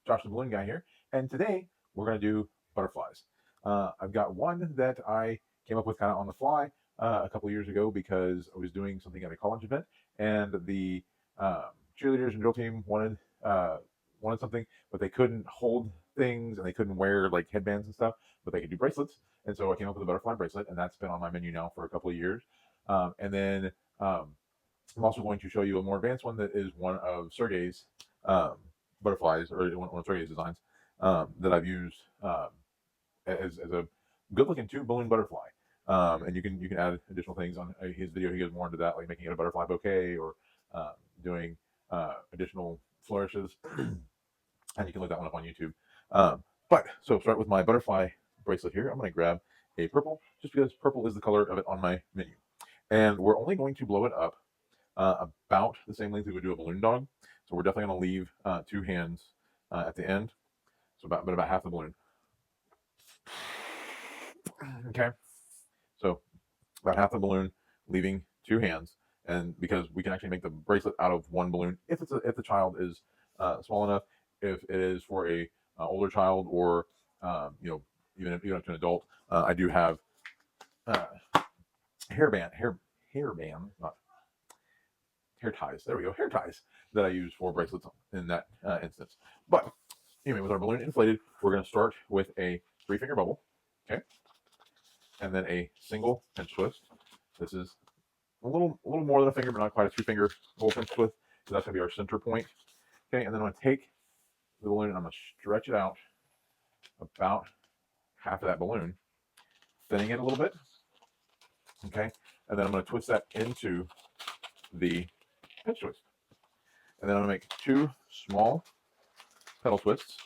Josh the Balloon Guy here, and today we're going to do butterflies. I've got one that I came up with kind of on the fly a couple years ago because I was doing something at a college event, and the cheerleaders and drill team wanted something, but they couldn't hold things and they couldn't wear like headbands and stuff, but they could do bracelets. And so I came up with a butterfly bracelet, and that's been on my menu now for a couple of years. And then I'm also going to show you a more advanced one that is one of Sergey's um, butterflies, or one of Sergey's designs that I've used as a good-looking tube balloon butterfly. And you can add additional things on his video. He goes more into that, like making it a butterfly bouquet or doing additional flourishes. And you can look that one up on YouTube. So start with my butterfly bracelet here. I'm going to grab a purple, just because purple is the color of it on my menu. And we're only going to blow it up about the same length we would do a balloon dog. So we're definitely going to leave 2 hands at the end. So about half the balloon. Okay. So about half the balloon, leaving 2 hands. And because we can actually make the bracelet out of 1 balloon if the child is small enough. If it is for a older child, or even up to an adult, I do have not hair ties. There we go, hair ties that I use for bracelets in that instance. But anyway, with our balloon inflated, we're going to start with a 3-finger bubble, okay, and then a single pinch twist. This is a little more than a finger, but not quite a 2-finger full pinch twist. So that's going to be our center point, okay. And then I'm going to take the balloon and I'm going to stretch it out about half of that balloon, thinning it a little bit, okay. And then I'm going to twist that into the pinch twist. And then I'm going to make 2 small petal twists.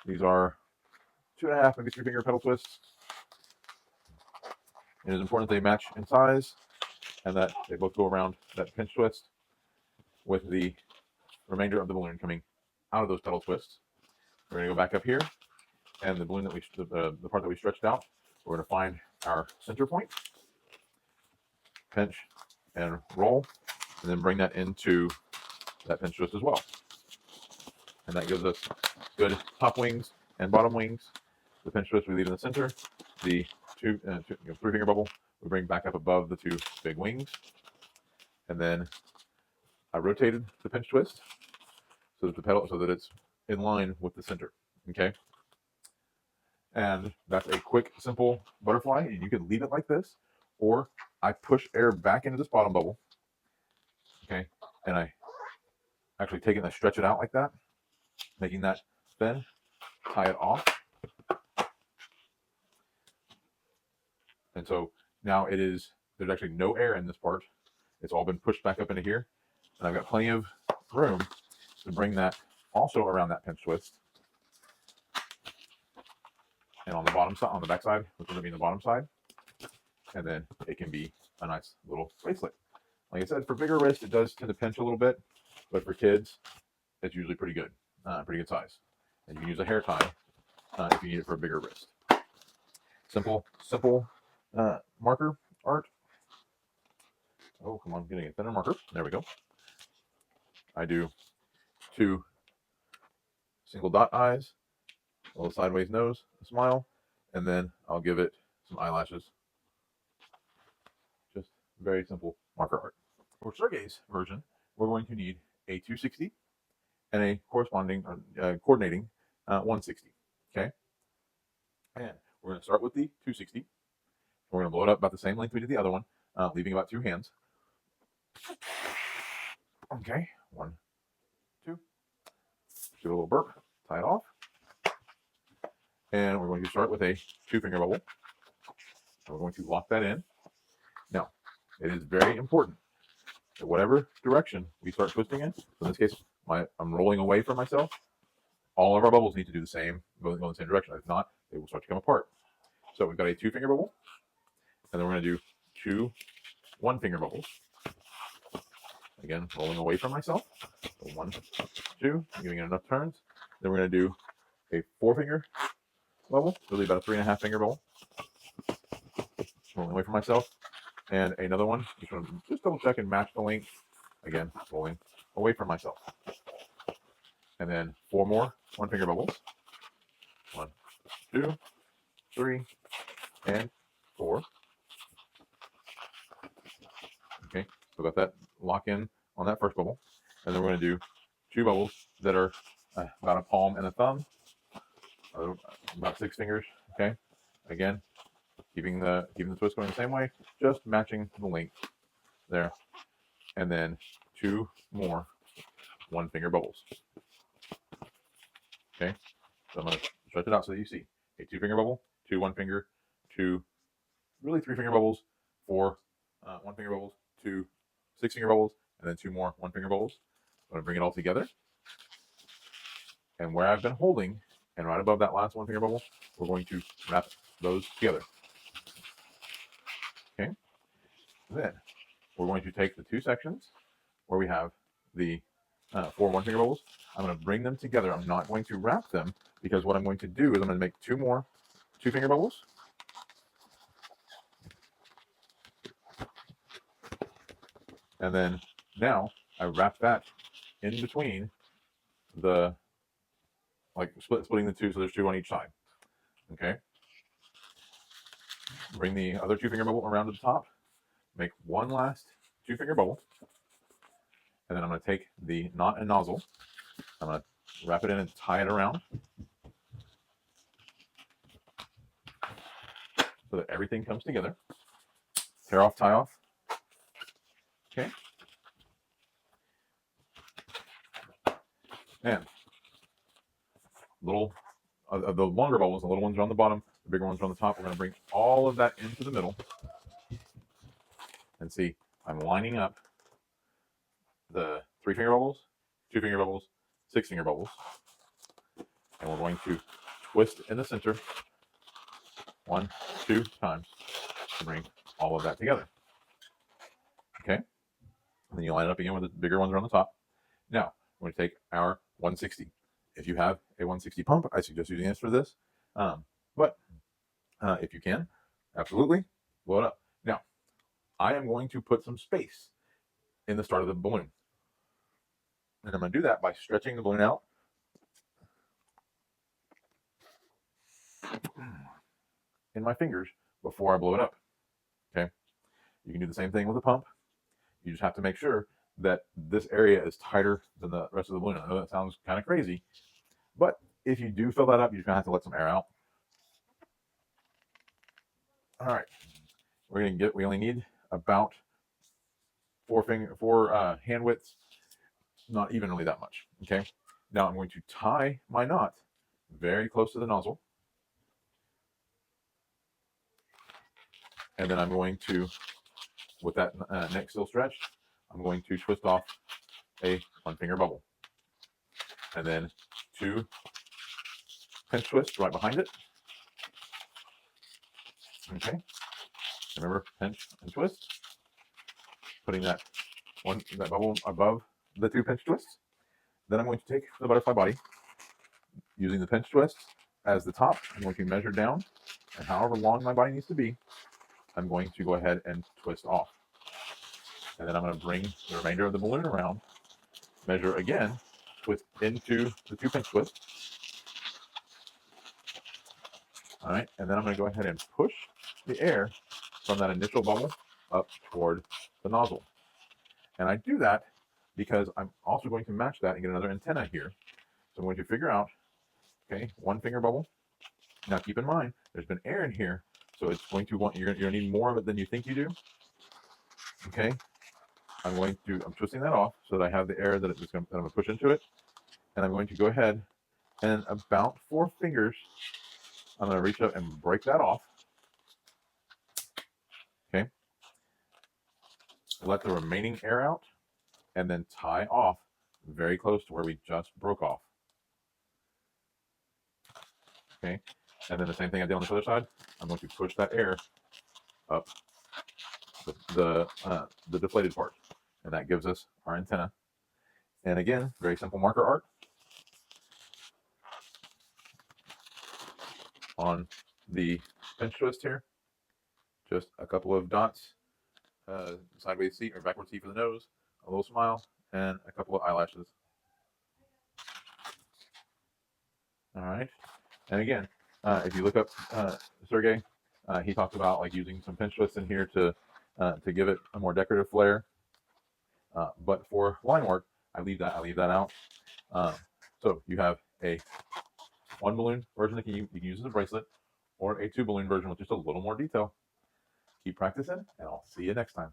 These are 2.5, maybe 3-finger petal twists. It is important that they match in size and that they both go around that pinch twist, with the remainder of the balloon coming out of those petal twists. We're going to go back up here, and the balloon the part that we stretched out, we're going to find our center point, pinch and roll, and then bring that into that pinch twist as well. And that gives us good top wings and bottom wings. The pinch twist we leave in the center. The 3-finger bubble we bring back up above the 2 big wings. And then I rotated the pinch twist so that it's in line with the center. Okay. And that's a quick, simple butterfly. And you can leave it like this, or I push air back into this bottom bubble. Okay. And I actually take it and I stretch it out like that, making that thin, tie it off. And so now there's actually no air in this part. It's all been pushed back up into here. And I've got plenty of room to bring that also around that pinch twist. And on the bottom side, on the back side, which will be the bottom side. And then it can be a nice little bracelet. Like I said, for bigger wrists, it does tend to pinch a little bit. But for kids, it's usually pretty good size. And you can use a hair tie if you need it for a bigger wrist. Simple marker art. Oh, come on, getting a thinner marker. There we go. I do 2 single dot eyes, a little sideways nose, a smile, and then I'll give it some eyelashes. Just very simple marker art. For Sergey's version, we're going to need a 260 and a coordinating 160. Okay, and we're going to start with the 260. We're going to blow it up about the same length we did the other one, leaving about 2 hands. Okay, 1, 2. Do a little burp, tie it off. And we're going to start with a 2-finger bubble. And we're going to lock that in. Now, it is very important that whatever direction we start twisting in, so in this case, I'm rolling away from myself, all of our bubbles need to do the same, go in the same direction. If not, they will start to come apart. So we've got a 2-finger bubble, and then we're going to do 2 1-finger bubbles. Again, rolling away from myself. So 1, 2, giving it enough turns. Then we're going to do a 4-finger bubble, really about a 3.5-finger bubble. Rolling away from myself. And another one, just double check and match the length. Again, rolling away from myself. and then 4 more 1 finger bubbles. 1, 2, 3, and 4. Okay, so got that lock in on that first bubble, and then we're going to do 2 bubbles that are about a palm and a thumb, about 6 fingers. Okay, again, keeping the twist going the same way, just matching the length there, and then 2 more 1 finger bubbles. Okay, so I'm going to stretch it out so that you see a 2 finger bubble, 2 1 finger, 2 really 3 finger bubbles, 4 1 finger bubbles, 2 6 finger bubbles, and then 2 more 1 finger bubbles. I'm going to bring it all together, and where I've been holding, and right above that last 1 finger bubble, we're going to wrap those together. Okay, then we're going to take the 2 sections where we have the 4 1 finger bubbles. I'm going to bring them together. I'm not going to wrap them, because what I'm going to do is I'm going to make 2 more 2 finger bubbles. And then now I wrap that in between the, like splitting the 2, so there's 2 on each side. Okay. Bring the other 2 finger bubble around to the top, make 1 last 2 finger bubble, and then I'm going to take the knot and nozzle. I'm going to wrap it in and tie it around so that everything comes together. Tear off, tie off. Okay. And little the longer bubbles, the little ones are on the bottom, the bigger ones are on the top. We're going to bring all of that into the middle. And see, I'm lining up the 3 finger bubbles, 2 finger bubbles, 6 finger bubbles. And we're going to twist in the center 1, 2 times to bring all of that together. Okay? And then you line it up again with the bigger ones are on the top. Now, we're going to take our 160. If you have a 160 pump, I suggest using this for this. But if you can, absolutely, blow it up. Now, I am going to put some space in the start of the balloon. And I'm going to do that by stretching the balloon out in my fingers before I blow it up. Okay? You can do the same thing with a pump. You just have to make sure that this area is tighter than the rest of the balloon. I know that sounds kind of crazy, but if you do fill that up, you're just going to have to let some air out. All right. We only need about 4 hand widths, not even really that much. Okay. Now I'm going to tie my knot very close to the nozzle. And then I'm going to, with that neck still stretched, I'm going to twist off a 1 finger bubble. And then 2 pinch twists right behind it. Okay. Remember, pinch and twist. Putting that bubble above the 2 pinch twists. Then I'm going to take the butterfly body, using the pinch twist as the top. I'm going to measure down, and however long my body needs to be, I'm going to go ahead and twist off. And then I'm going to bring the remainder of the balloon around, measure again, twist into the 2 pinch twists. All right, and then I'm going to go ahead and push the air from that initial bubble up toward the nozzle. And I do that because I'm also going to match that and get another antenna here. So I'm going to figure out, okay, 1 finger bubble. Now keep in mind, there's been air in here, so it's going to want, you're going to need more of it than you think you do. Okay, I'm twisting that off so that I have the air that I'm going to push into it. And I'm going to go ahead and about 4 fingers, I'm going to reach up and break that off. Okay, let the remaining air out, and then tie off very close to where we just broke off. Okay, and then the same thing I did on this other side. I'm going to push that air up the deflated part, and that gives us our antenna. And again, very simple marker art on the pinch twist here. Just a couple of dots, sideways C or backwards C for the nose, a little smile, and a couple of eyelashes. All right. And again, if you look up Sergey, he talks about like using some pinch twists in here to give it a more decorative flair. But for line work, I leave that out. Um, so you have a one balloon version that you can use as a bracelet, or a two balloon version with just a little more detail. Keep practicing, and I'll see you next time.